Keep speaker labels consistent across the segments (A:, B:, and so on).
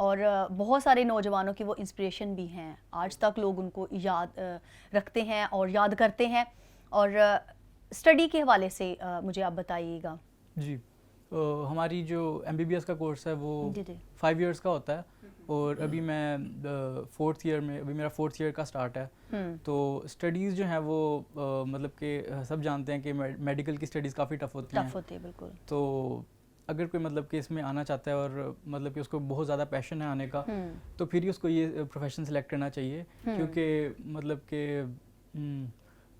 A: اور بہت سارے نوجوانوں کی وہ انسپریشن بھی ہیں, آج تک لوگ ان کو یاد رکھتے ہیں اور یاد کرتے ہیں. اور اسٹڈی کے حوالے سے مجھے آپ بتائیے گا.
B: جی, ہماری جو MBBS کا کورس ہے وہ 5 ایئرس کا ہوتا ہے, اور ابھی میں 4th ایئر میں, ابھی میرا 4th ایئر کا سٹارٹ ہے. تو اسٹڈیز جو ہیں وہ مطلب کہ سب جانتے ہیں کہ میڈیکل کی اسٹڈیز کافی ٹف ہوتی ہیں.
A: بالکل.
B: تو اگر کوئی مطلب کہ اس میں آنا چاہتا ہے اور مطلب کہ اس کو بہت زیادہ پیشن ہے آنے کا, تو پھر ہی اس کو یہ پروفیشن سلیکٹ کرنا چاہیے, کیونکہ مطلب کہ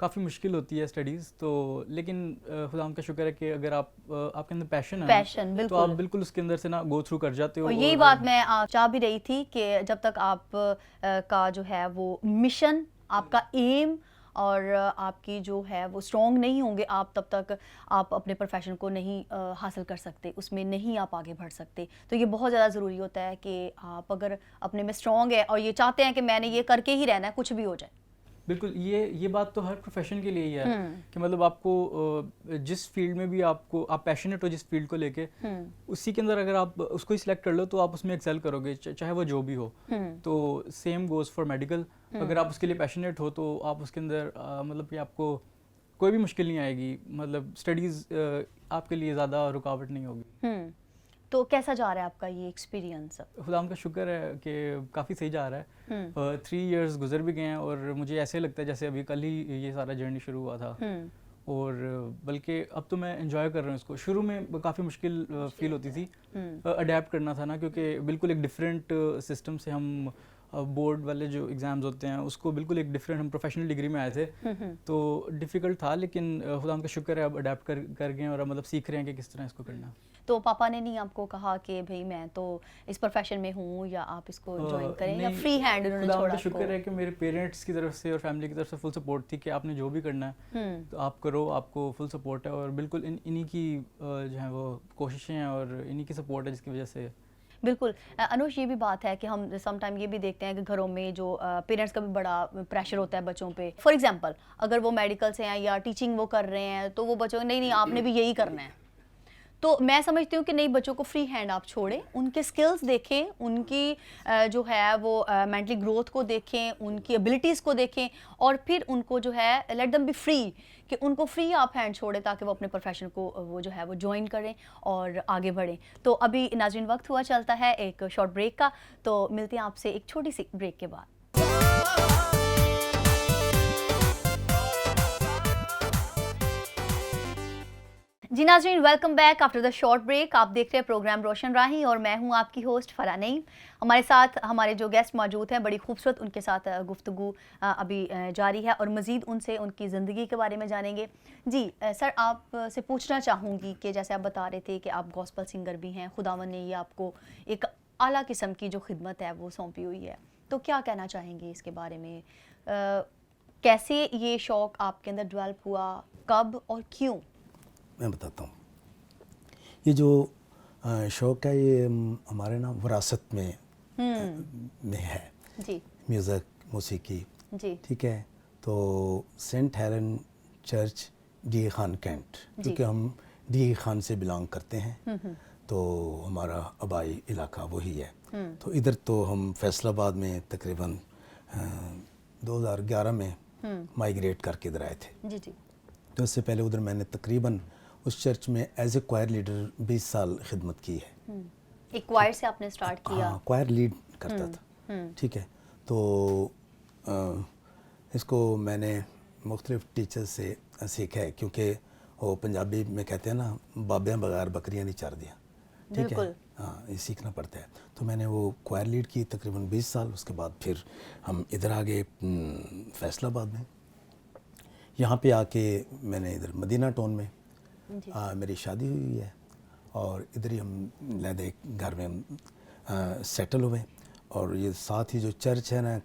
B: کافی مشکل ہوتی ہے اسٹڈیز. تو لیکن خدا کا شکر ہے کہ اگر آپ کے اندر پیشن ہے تو آپ بالکل اس کے اندر سے نا گو تھرو کر جاتے ہو.
A: اور یہی بات میں چاہ بھی رہی تھی کہ جب تک آپ کا جو ہے وہ مشن, آپ کا ایم اور آپ کی جو ہے وہ اسٹرانگ نہیں ہوں گے, آپ تب تک آپ اپنے پروفیشن کو نہیں حاصل کر سکتے, اس میں نہیں آپ آگے بڑھ سکتے. تو یہ بہت زیادہ ضروری ہوتا ہے کہ آپ اگر اپنے میں اسٹرانگ ہے اور یہ چاہتے ہیں کہ میں نے یہ کر کے ہی رہنا ہے, کچھ بھی ہو جائے.
B: بالکل, یہ بات تو ہر پروفیشن کے لیے ہی ہے کہ مطلب آپ کو جس فیلڈ میں بھی آپ پیشنیٹ ہو جس فیلڈ کو لے کے, اسی کے اندر اگر آپ اس کو ہی سلیکٹ کر لو تو آپ اس میں ایکسل کرو گے, چاہے وہ جو بھی ہو. تو سیم گوز فار میڈیکل, اگر آپ اس کے لیے پیشنیٹ ہو تو آپ اس کے اندر مطلب کہ آپ کو کوئی بھی مشکل نہیں آئے گی, مطلب اسٹڈیز آپ کے لیے زیادہ رکاوٹ نہیں ہوگی.
A: تو کیسا جا رہا ہے آپ کا یہ ایکسپیرینس؟
B: خدا کا شکر ہے کہ کافی صحیح جا رہا ہے. 3 ایئرس گزر بھی گئے ہیں اور مجھے ایسے لگتا ہے جیسے ابھی کل ہی یہ سارا جرنی شروع ہوا تھا, اور بلکہ اب تو میں انجوائے کر رہا ہوں اس کو. شروع میں کافی مشکل فیل ہوتی تھی, اڈیپٹ کرنا تھا نا, کیونکہ بالکل ایک ڈفرینٹ سسٹم سے ہم بورڈ والے جو ایگزامز ہوتے ہیں اس کو بالکل ایک ڈفرینٹ, ہم پروفیشنل ڈگری میں آئے تھے تو ڈیفیکلٹ تھا, لیکن خدا کا شکر ہے اب اڈیپٹ کر گئے ہیں اور مطلب سیکھ رہے ہیں کہ کس طرح اس کو کرنا.
A: تو پاپا نے نہیں آپ کو کہا کہ بھئی میں تو اس پروفیشن میں ہوں یا آپ اس کو جوائن کریں, یا فری ہینڈ انہوں نے چھوڑا؟
B: خدا کا شکر ہے کہ میرے پیرنٹس کی طرف سے اور فیملی کی طرف سے فل سپورٹ تھی کہ آپ نے جو بھی کرنا ہے تو آپ کرو, آپ کو فل سپورٹ ہے. اور بالکل انہی کی جو ہیں وہ کوششیں ہیں اور انہی کی سپورٹ ہے جس کی وجہ سے.
A: بالکل انوش, یہ بھی بات ہے کہ ہم سم ٹائم یہ بھی دیکھتے ہیں کہ گھروں میں جو پیرنٹس کا بھی بڑا پریشر ہوتا ہے بچوں پہ. فار ایگزامپل اگر وہ میڈیکل سے ہیں یا ٹیچنگ وہ کر رہے ہیں تو وہ بچوں نہیں آپ نے بھی یہی کرنا ہے. تو میں سمجھتی ہوں کہ نہیں, بچوں کو فری ہینڈ آپ چھوڑیں, ان کے سکلز دیکھیں, ان کی جو ہے وہ مینٹلی گروتھ کو دیکھیں, ان کی ایبلٹیز کو دیکھیں, اور پھر ان کو جو ہے لیٹ دم بی فری, کہ ان کو فری آپ ہینڈ چھوڑیں تاکہ وہ اپنے پروفیشن کو وہ جو ہے وہ جوائن کریں اور آگے بڑھیں. تو ابھی ناظرین وقت ہوا چلتا ہے ایک شارٹ بریک کا, تو ملتے ہیں آپ سے ایک چھوٹی سی بریک کے بعد. جی ناظرین, welcome back after the short break. آپ دیکھ رہے ہیں پروگرام روشن راہی اور میں ہوں آپ کی ہوسٹ فرح نعیم. ہمارے ساتھ ہمارے جو گیسٹ موجود ہیں, بڑی خوبصورت, ان کے ساتھ گفتگو ابھی جاری ہے اور مزید ان سے ان کی زندگی کے بارے میں جانیں گے. جی سر, آپ سے پوچھنا چاہوں گی کہ جیسے آپ بتا رہے تھے کہ آپ گوسپل سنگر بھی ہیں, خداوند نے یہ آپ کو ایک اعلیٰ قسم کی جو خدمت ہے وہ سونپی ہوئی ہے, تو کیا کہنا چاہیں گے اس کے بارے میں؟ کیسے یہ شوق آپ کے اندر ڈیولپ ہوا, کب اور کیوں؟
C: میں بتاتا ہوں. یہ جو شوق ہے یہ ہمارے نا وراثت میں ہے.
A: جی.
C: میوزک, موسیقی.
A: جی.
C: ٹھیک ہے. تو Saint Helen church D Khan cantt, کیونکہ ہم ڈی خان سے بلانگ کرتے ہیں تو ہمارا آبائی علاقہ وہی ہے. تو ادھر تو ہم فیصل آباد میں تقریباً 2011 میں مائیگریٹ کر کے ادھر آئے تھے.
A: جی جی.
C: تو اس سے پہلے ادھر میں نے تقریباً اس چرچ میں ایز اے کوائر لیڈر 20 سال خدمت کی ہے.
A: ایک کوائر سے آپ نے سٹارٹ کیا؟
C: ہاں, کوائر لیڈ کرتا تھا. ٹھیک ہے. تو اس کو میں نے مختلف ٹیچر سے سیکھا ہے, کیونکہ وہ پنجابی میں کہتے ہیں نا, بابیاں بغیر بکریاں نہیں چار دیاں. ٹھیک ہے. ہاں, یہ سیکھنا پڑتا ہے. تو میں نے وہ کوائر لیڈ کی تقریباً 20 سال. اس کے بعد پھر ہم ادھر آ گئے فیصل آباد میں. یہاں پہ آ کے میں نے ادھر مدینہ ٹاؤن میں میری شادی ہوئی ہے, اور ادھر ہی ہم علیحدہ ایک گھر میں ہم سیٹل ہوئے. اور یہ ساتھ ہی جو چرچ ہے نا,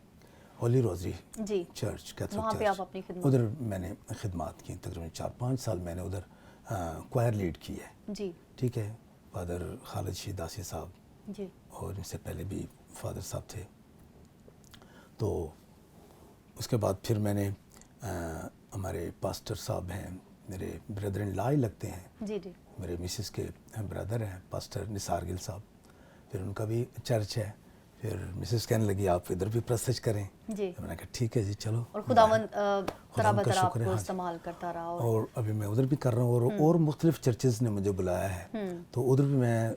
C: Holy Rosary church, Catholic church, ادھر میں نے خدمات کی. تقریباً 4-5 سال میں نے ادھر کوائر لیڈ کی ہے.
A: جی.
C: ٹھیک ہے. فادر خالد شیداسی صاحب,
A: جی, اور
C: ان سے پہلے بھی فادر صاحب تھے. تو اس کے بعد پھر میں نے ہمارے پاسٹر صاحب ہیں, میرے بردر ان لا ہی لگتے ہیں.
A: جی
C: میرے مسز کے بردر ہیں پاسٹر نثار گل صاحب. پھر ان کا بھی چرچ ہے پھر مسز کہنے لگی آپ ادھر بھی پرستش کریں.
A: جی.
C: میں نے کہا ٹھیک ہے جی چلو.
A: اور خداوند طرح
C: کا
A: بطرح آپ
C: شکر ہے.
A: کو
C: ہاں
A: استعمال کرتا رہا.
C: اور ابھی میں ادھر بھی کر رہا ہوں اور مختلف چرچز نے مجھے بلایا ہے تو ادھر بھی میں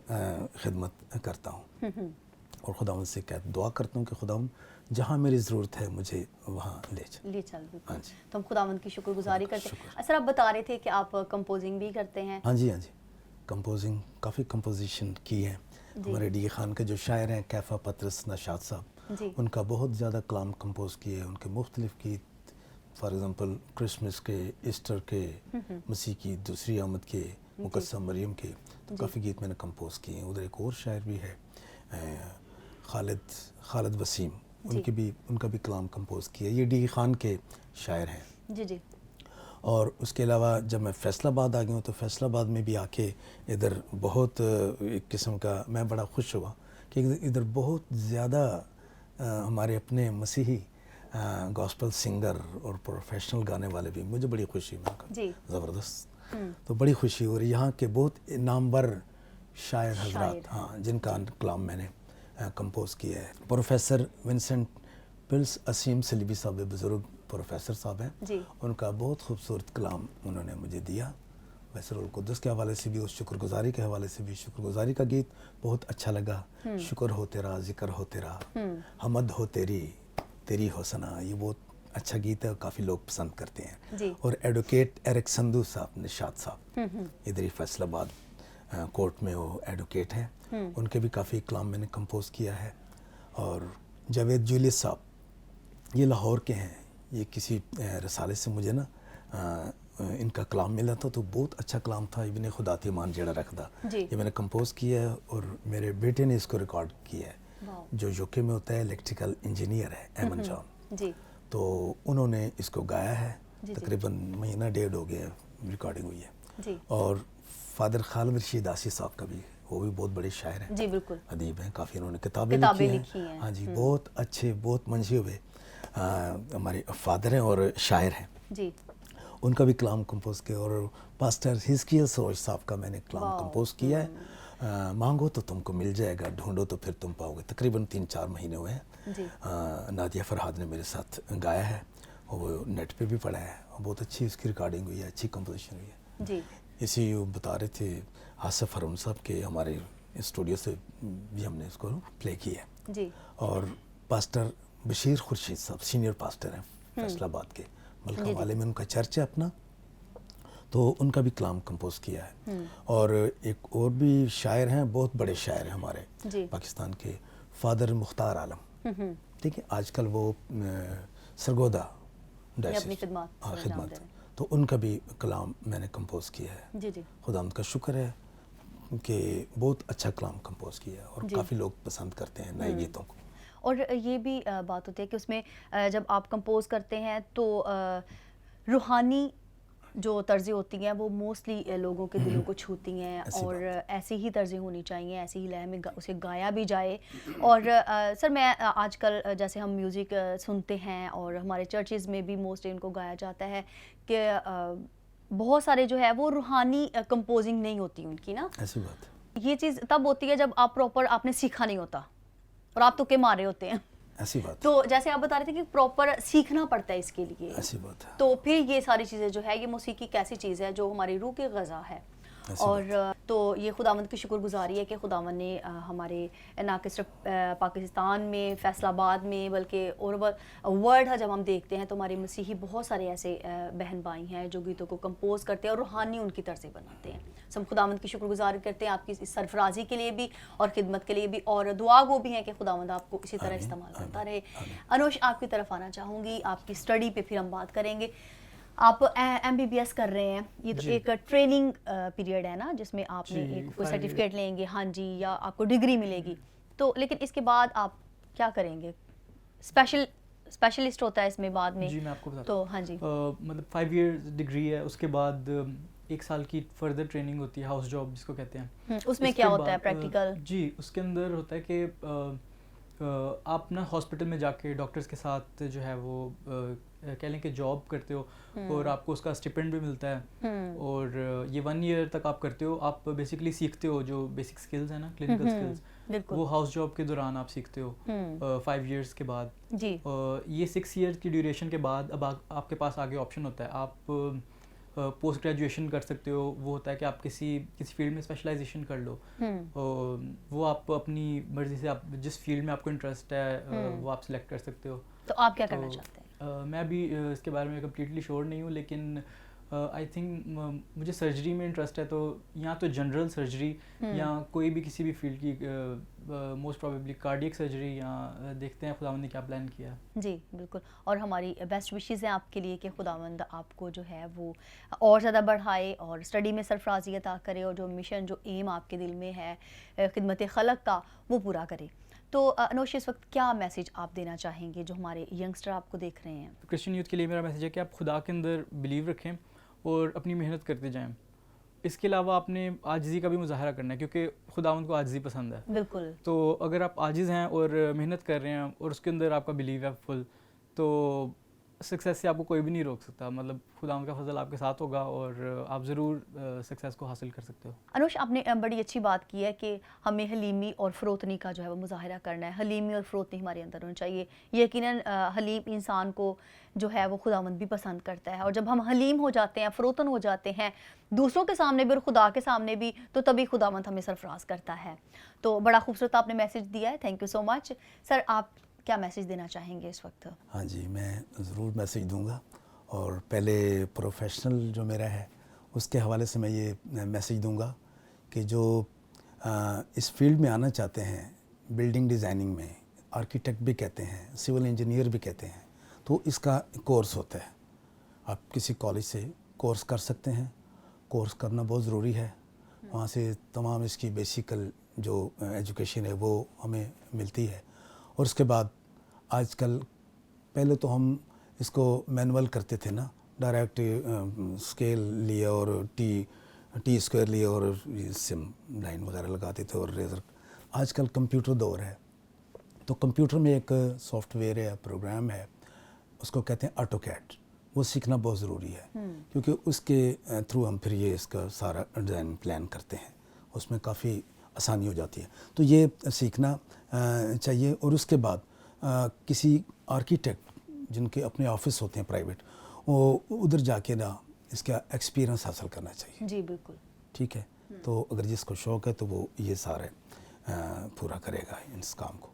C: خدمت کرتا ہوں. اور خداوند سے دعا کرتا ہوں کہ خداوند جہاں میری ضرورت ہے مجھے وہاں لے چل.
A: بالکل. تو ہم خداوند کی شکر گزاری کرتے ہیں. اصل آپ بتا رہے تھے کہ آپ کمپوزنگ بھی کرتے ہیں.
C: ہاں جی کمپوزنگ کافی کمپوزیشن کی ہے. ہمارے ڈی خان کے جو شاعر ہیں کیفا پطرس نشاط صاحب ان کا بہت زیادہ کلام کمپوز کیے. ان کے مختلف گیت فار ایگزامپل کرسمس کے, ایسٹر کے, مسیح کی دوسری آمد کے, مقدسہ مریم کے, تو کافی گیت میں نے کمپوز کیے ہیں. ادھر ایک اور شاعر بھی ہے خالد وسیم, ان کا بھی کلام کمپوز کیا. یہ ڈی خان کے شاعر ہیں.
A: جی.
C: اور اس کے علاوہ جب میں فیصل آباد آ گیا ہوں تو فیصل آباد میں بھی آ کے ادھر بہت ایک قسم کا میں بڑا خوش ہوا کہ ادھر بہت زیادہ ہمارے اپنے مسیحی گاسپل سنگر اور پروفیشنل گانے والے بھی, مجھے بڑی خوشی میں زبردست. تو بڑی خوشی ہو رہی یہاں کے بہت نامور شاعر حضرات جن کا کلام میں نے کمپوز کیا ہے. پروفیسر ونسنٹ پلس اسیم سلیبی صاحب بزرگ پروفیسر صاحب ہیں, ان کا بہت خوبصورت کلام انہوں نے مجھے دیا. ویسے روح القدس کے حوالے سے بھی, اس شکر گزاری کے حوالے سے بھی, شکر گزاری کا گیت بہت اچھا لگا. شکر ہو تیرا, ذکر ہو تیرا, حمد ہو تیری, تیری ہو ثنا, یہ بہت اچھا گیت ہے, کافی لوگ پسند کرتے ہیں. اور ایڈوکیٹ ایرک سندھو صاحب, نشاط صاحب, ادھر ہی فیصل آباد کورٹ میں وہ ایڈوکیٹ ہیں, ان کے بھی کافی کلام میں نے کمپوز کیا ہے. اور جاوید جولیس صاحب یہ لاہور کے ہیں. یہ کسی رسالے سے مجھے نا ان کا کلام ملا تھا تو بہت اچھا کلام تھا. ابن خدا تیمان جیڑا رکھدا, یہ میں نے کمپوز کیا ہے اور میرے بیٹے نے اس کو ریکارڈ کیا ہے جو یوکے میں ہوتا ہے, الیکٹریکل انجینئر ہے ایمن جان. تو انہوں نے اس کو گایا ہے. تقریباً مہینہ 1.5 ہو گیا ریکارڈنگ ہوئی ہے. اور فادر خالد رشید آسی صاحب کا بھی, وہ بھی بہت بڑے شاعر ہیں,
A: بالکل
C: ادیب ہیں, کافی انہوں نے کتابیں لکھی ہیں. ہاں جی, بہت اچھے, بہت منجھے ہوئے ہمارے فادر ہیں اور شاعر ہیں. ان کا بھی کلام کمپوز کیا. اور پاسٹر ہزکیل سروج صاحب کا میں نے کلام کمپوز کیا ہے. مانگو تو تم کو مل جائے گا, ڈھونڈو تو پھر تم پاؤ گے. تقریباً 3-4 مہینے ہوئے ہیں. نادیہ فرحاد نے میرے ساتھ گایا ہے, وہ نیٹ پہ بھی پڑھا ہے. بہت اچھی اس کی ریکارڈنگ ہوئی ہے, اچھی کمپوزیشن ہوئی ہے. اسی بتا رہے تھے آصف حرم صاحب کے, ہمارے اسٹوڈیو سے بھی ہم نے اس کو پلے کیا ہے. اور پاسٹر بشیر خورشید صاحب سینئر پاسٹر ہیں فیصل آباد کے, ملکہ والے میں ان کا چرچ ہے اپنا, تو ان کا بھی کلام کمپوز کیا ہے. اور ایک اور بھی شاعر ہیں, بہت بڑے شاعر ہیں ہمارے پاکستان کے, فادر مختار عالم. ٹھیک ہے, آج کل وہ سرگودا خدمت, تو ان کا بھی کلام میں نے کمپوز کیا ہے. خداوند کا شکر ہے کہ بہت اچھا کلام کمپوز کیا ہے اور کافی لوگ پسند کرتے ہیں نئے گیتوں کو.
A: اور یہ بھی بات ہوتی ہے کہ اس میں جب آپ کمپوز کرتے ہیں تو روحانی جو طرزیں ہوتی ہیں وہ موسٹلی لوگوں کے دلوں کو چھوتی ہیں, اور ایسی ہی طرزیں ہونی چاہیے, ایسی ہی لے میں اسے گایا بھی جائے. اور سر میں آج کل جیسے ہم میوزک سنتے ہیں اور ہمارے چرچز میں بھی موسٹلی ان کو گایا جاتا ہے کہ بہت سارے جو ہے وہ روحانی کمپوزنگ نہیں ہوتی ان کی نا.
C: ایسی بات,
A: یہ چیز تب ہوتی ہے جب آپ پراپر آپ نے سیکھا نہیں ہوتا اور آپ تو کے مارے ہوتے ہیں.
C: ایسی بات,
A: تو جیسے آپ بتا رہے تھے کہ پراپر سیکھنا پڑتا ہے اس کے لیے.
C: ایسی بات ہے.
A: تو پھر یہ ساری چیزیں جو ہے, یہ موسیقی کیسی چیز ہے جو ہماری روح کی غذا ہے. اور تو یہ خداوند کی شکر گزاری ہے کہ خداوند نے ہمارے نہ کہ صرف پاکستان میں, فیصل آباد میں, بلکہ اور ورلڈ جب ہم دیکھتے ہیں تو ہمارے مسیحی بہت سارے ایسے بہن بھائی ہیں جو گیتوں کو کمپوز کرتے ہیں اور روحانی ان کی طرزیں بناتے ہیں. ہم خداوند کی شکر گزاری کرتے ہیں آپ کی اس سرفرازی کے لیے بھی اور خدمت کے لیے بھی, اور دعا گو بھی ہیں کہ خداوند آپ کو اسی طرح استعمال کرتا رہے. انوش, آپ کی طرف آنا چاہوں گی, آپ کی اسٹڈی پہ پھر ہم بات کریں گے. آپ MBBS کر رہے ہیں, یہ تو ایک ٹریننگ پیریڈ ہے نا جس میں آپ نے ایک کوئی سرٹیفکیٹ لیں گے, ہاں جی, یا آپ کو ڈگری ملے گی. تو لیکن اس کے بعد آپ کیا کریں گے؟ اسپیشلسٹ ہوتا ہے اس میں بعد میں.
B: جی میں آپ کو بتاتا
A: تو ہاں جی,
B: مطلب 5 ایئرز ڈگری ہے, اس کے بعد 1 سال کی فردر ٹریننگ ہوتی ہے, ہاؤس جاب جس کو کہتے ہیں.
A: اس میں کیا ہوتا ہے پریکٹیکل؟
B: جی اس کے اندر ہوتا ہے کہ آپ نا ہاسپٹل میں جا کے ڈاکٹرز کے ساتھ جو ہے وہ کہہ لیں کہ جاب کرتے ہو, اور آپ کو اس کا اسٹیپینڈ بھی ملتا ہے, اور یہ 1 ایئر تک آپ کرتے ہو. آپ بیسکلی سیکھتے ہو جو بیسک اسکلز ہیں نا, کلینکل اسکلز,
A: بالکل.
B: وہ ہاؤس جاب کے دوران آپ سیکھتے ہو 5 ایئرس کے بعد.
A: جی.
B: یہ 6 ایئر کی ڈیوریشن کے بعد اب آپ کے پاس آگے آپشن ہوتا ہے, آپ پوسٹ گریجویشن کر سکتے ہو. وہ ہوتا ہے کہ آپ کسی فیلڈ میں اسپیشلائزیشن کر لو, وہ آپ اپنی مرضی سے آپ جس فیلڈ میں آپ کو انٹرسٹ ہے وہ آپ سلیکٹ کر سکتے ہو.
A: تو آپ کیا کرنا چاہتے ہیں؟
B: میں بھی اس کے بارے میں کمپلیٹلی شیور نہیں ہوں, لیکن آئی تھنک مجھے سرجری میں انٹرسٹ ہے, تو یا تو جنرل سرجری یا کوئی بھی کسی بھی فیلڈ کی, موسٹ پروبیبلی کارڈیک سرجری, یا دیکھتے ہیں خداوند نے کیا پلان کیا.
A: جی بالکل, اور ہماری بیسٹ وشیز ہیں آپ کے لیے کہ خداوند آپ کو جو ہے وہ اور زیادہ بڑھائے اور اسٹڈی میں سرفرازی عطا کرے, اور جو مشن جو ایم آپ کے دل میں ہے خدمت خلق کا وہ پورا کرے. تو انوش اس وقت کیا میسیج آپ دینا چاہیں گے جو ہمارے ینگسٹر آپ کو دیکھ رہے ہیں؟
B: کرسچن یوتھ کے لیے میرا میسیج ہے کہ آپ خدا کے اندر بلیو رکھیں اور اپنی محنت کرتے جائیں. اس کے علاوہ آپ نے عاجزی کا بھی مظاہرہ کرنا ہے, کیونکہ خداوند کو عاجزی پسند ہے.
A: بالکل.
B: تو اگر آپ عاجز ہیں اور محنت کر رہے ہیں اور اس کے اندر آپ کا بلیو ہے فل, تو سکسیس سے آپ کو کوئی بھی نہیں روک سکتا. مطلب خداوند کا فضل آپ کے ساتھ ہوگا اور آپ ضرور سکسیس کو حاصل کر سکتے ہو.
A: انوش آپ نے بڑی اچھی بات کی ہے کہ ہمیں حلیمی اور فروتنی کا جو ہے وہ مظاہرہ کرنا ہے. حلیمی اور فروتنی ہمارے اندر ہونی چاہیے. یقیناً حلیم انسان کو جو ہے وہ خداوند بھی پسند کرتا ہے, اور جب ہم حلیم ہو جاتے ہیں, فروتن ہو جاتے ہیں دوسروں کے سامنے بھی اور خدا کے سامنے بھی, تو تبھی خداوند ہمیں سرفراز کرتا ہے. تو بڑا خوبصورت آپ نے میسیج دیا ہے, تھینک یو سو مچ. سر آپ کیا میسیج دینا چاہیں گے اس وقت؟
C: ہاں جی, میں ضرور میسیج دوں گا, اور پہلے پروفیشنل جو میرا ہے اس کے حوالے سے میں یہ میسیج دوں گا کہ جو اس فیلڈ میں آنا چاہتے ہیں, بلڈنگ ڈیزائننگ میں, آرکیٹیکٹ بھی کہتے ہیں, سول انجینئر بھی کہتے ہیں, تو اس کا کورس ہوتا ہے. آپ کسی کالج سے کورس کر سکتے ہیں, کورس کرنا بہت ضروری ہے. وہاں سے تمام اس کی بیسیکل جو ایجوکیشن ہے وہ ہمیں ملتی ہے. اور اس کے بعد آج کل, پہلے تو ہم اس کو مینول کرتے تھے نا, ڈائریکٹ اسکیل لیا اور ٹی اسکوائر لیا اور سم لائن وغیرہ لگاتے تھے اور ریزر. آج کل کمپیوٹر دور ہے, تو کمپیوٹر میں ایک سافٹ ویئر ہے, پروگرام ہے, اس کو کہتے ہیں آٹو کیڈ. وہ سیکھنا بہت ضروری ہے, کیونکہ اس کے تھرو ہم پھر یہ اس کا سارا ڈیزائن پلان کرتے ہیں, اس میں کافی آسانی ہو جاتی ہے. تو یہ سیکھنا چاہیے. اور اس کے بعد کسی آرکیٹیکٹ جن کے اپنے آفس ہوتے ہیں پرائیویٹ, وہ ادھر جا کے نا اس کا ایکسپیرینس حاصل کرنا چاہیے.
A: جی بالکل.
C: ٹھیک ہے, تو اگر جس کو شوق ہے تو وہ یہ سارے پورا کرے گا اس کام کو.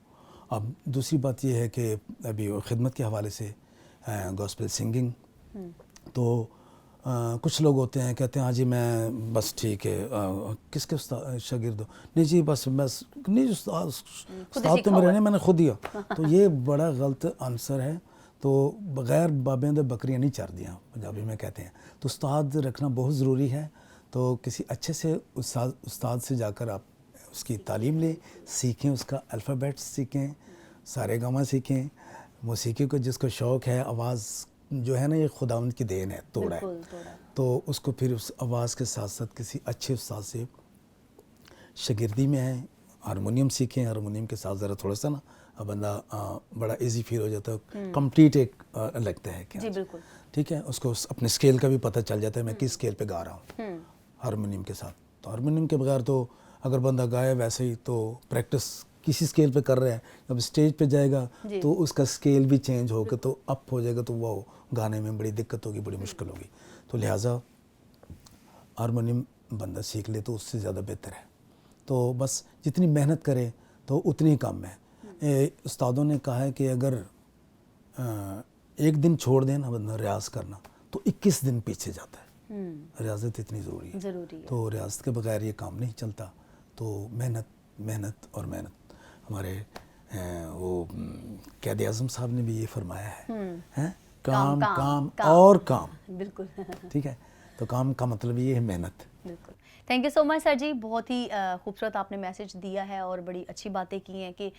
C: اب دوسری بات یہ ہے کہ ابھی خدمت کے حوالے سے گاسپل سنگنگ, تو کچھ لوگ ہوتے ہیں کہتے ہیں ہاں جی میں بس ٹھیک ہے, کس کے شاگرد ہو, نہیں جی بس نہیں, استاد تو میرے نہیں, میں نے خود دیا. تو یہ بڑا غلط آنسر ہے. تو بغیر بابیندے بکریاں نہیں چار دیاں پنجابی میں کہتے ہیں. تو استاد رکھنا بہت ضروری ہے. تو کسی اچھے سے استاد سے جا کر آپ اس کی تعلیم لیں, سیکھیں, اس کا الفابیٹ سیکھیں, سارے گاما سیکھیں. موسیقی کو جس کو شوق ہے, آواز جو ہے نا یہ خداوند کی دین ہے, توڑا ہے, تو اس کو پھر اس آواز کے ساتھ ساتھ کسی اچھے استاد سے شاگردی میں آئیں, ہارمونیم سیکھیں. ہارمونیم کے ساتھ ذرا تھوڑا سا نا بندہ بڑا ایزی فیل ہو جاتا ہے, کمپلیٹ ایک لگتا ہے.
A: جی بالکل.
C: ٹھیک ہے, اس کو اپنے اسکیل کا بھی پتہ چل جاتا ہے میں کس اسکیل پہ گا رہا ہوں ہارمونیم کے ساتھ. تو ہارمونیم کے بغیر تو اگر بندہ گائے ویسے ہی, تو پریکٹس کسی اسکیل پہ کر رہا ہے, جب اسٹیج پہ جائے گا تو اس کا اسکیل بھی چینج ہو کے تو اپ ہو جائے گا, تو وہ گانے میں بڑی دقت ہوگی, بڑی مشکل ہوگی. تو لہٰذا ہارمونیم بندہ سیکھ لے تو اس سے زیادہ بہتر ہے. تو بس جتنی محنت کرے تو اتنی کم ہے. استادوں نے کہا ہے کہ اگر ایک دن چھوڑ دیں نا بندہ ریاض کرنا, تو 21 دن پیچھے جاتا ہے. ریاضت اتنی ضروری ہے. تو ریاضت کے بغیر یہ کام نہیں چلتا. تو محنت اور محنت. ہمارے وہ قائد اعظم صاحب نے بھی یہ فرمایا ہے, کام کام اور کام. بالکل. ٹھیک ہے, تو کام کا مطلب یہ ہے محنت.
A: بالکل. تھینک یو سو مچ سر جی, بہت ہی خوبصورت آپ نے میسیج دیا ہے اور بڑی اچھی باتیں کی ہیں کہ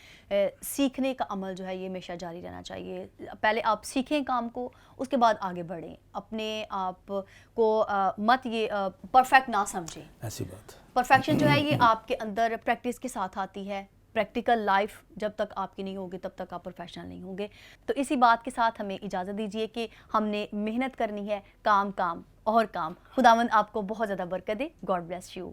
A: سیکھنے کا عمل جو ہے یہ ہمیشہ جاری رہنا چاہیے. پہلے آپ سیکھیں کام کو, اس کے بعد آگے بڑھیں. اپنے آپ کو مت یہ پرفیکٹ نہ سمجھیں.
C: ایسی بات,
A: پرفیکشن جو ہے یہ آپ کے اندر پریکٹس کے ساتھ آتی ہے. پریکٹیکل لائف جب تک آپ کی نہیں ہوگی تب تک آپ پروفیشنل نہیں ہوں گے. تو اسی بات کے ساتھ ہمیں اجازت دیجیے کہ ہم نے محنت کرنی ہے, کام کام اور کام. خداوند آپ کو بہت زیادہ برکت دے. God bless you.